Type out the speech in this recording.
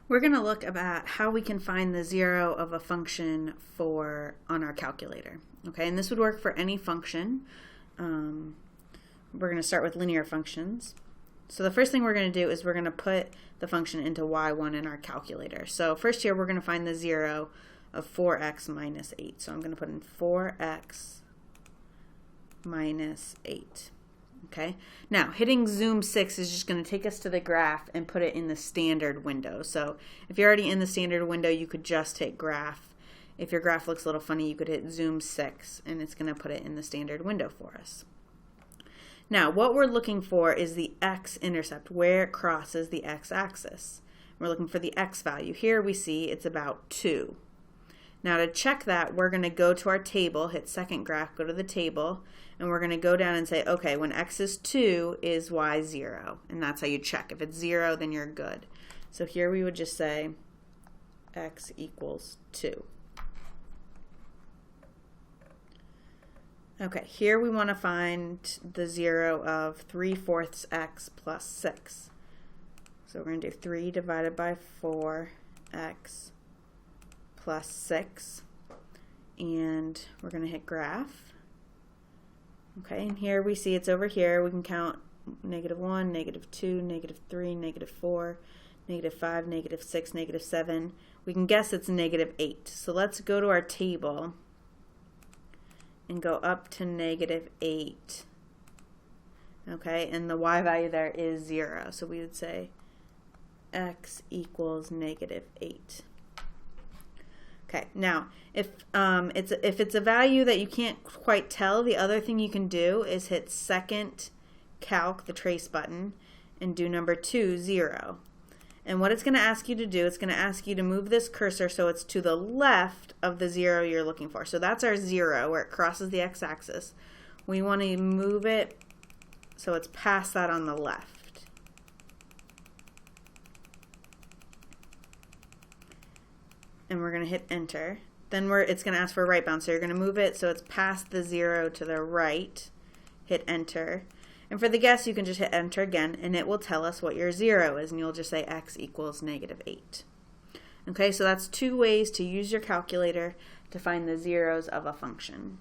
We're going to look at how we can find the zero of a function on our calculator. Okay, and this would work for any function. We're going to start with linear functions. So the first thing we're going to do is we're going to put the function into y1 in our calculator. So first here we're going to find the zero of 4x minus 8. So I'm going to put in 4x minus 8. Okay, now hitting zoom 6 is just going to take us to the graph and put it in the standard window. So if you're already in the standard window, you could just hit graph. If your graph looks a little funny, you could hit zoom 6 and it's going to put it in the standard window for us. Now what we're looking for is the x-intercept, where it crosses the x-axis. We're looking for the x value. Here we see it's about 2. Now to check that, we're going to go to our table, hit second graph, go to the table, and we're going to go down and say, okay, when x is 2, is y 0? And that's how you check. If it's 0, then you're good. So here we would just say x equals 2. Okay, here we want to find the zero of 3/4 x plus 6. So we're going to do 3 divided by 4x plus 6, and we're going to hit graph. Okay, and here we see it's over here. We can count -1, -2, -3, -4, -5, -6, -7. We can guess it's -8. So let's go to our table and go up to -8. Okay, and the y value there is 0. So we would say x equals -8. Okay, now if it's a value that you can't quite tell, the other thing you can do is hit second calc, the trace button, and do number 2, 0. And what it's going to ask you to do, it's going to ask you to move this cursor so it's to the left of the 0 you're looking for. So that's our 0 where it crosses the x-axis. We want to move it so it's past that on the left. And we're going to hit enter. Then it's going to ask for a right bound, so you're going to move it so it's past the 0 to the right, hit enter. And for the guess, you can just hit enter again, and it will tell us what your 0 is, and you'll just say x equals -8. Okay, so that's 2 ways to use your calculator to find the zeros of a function.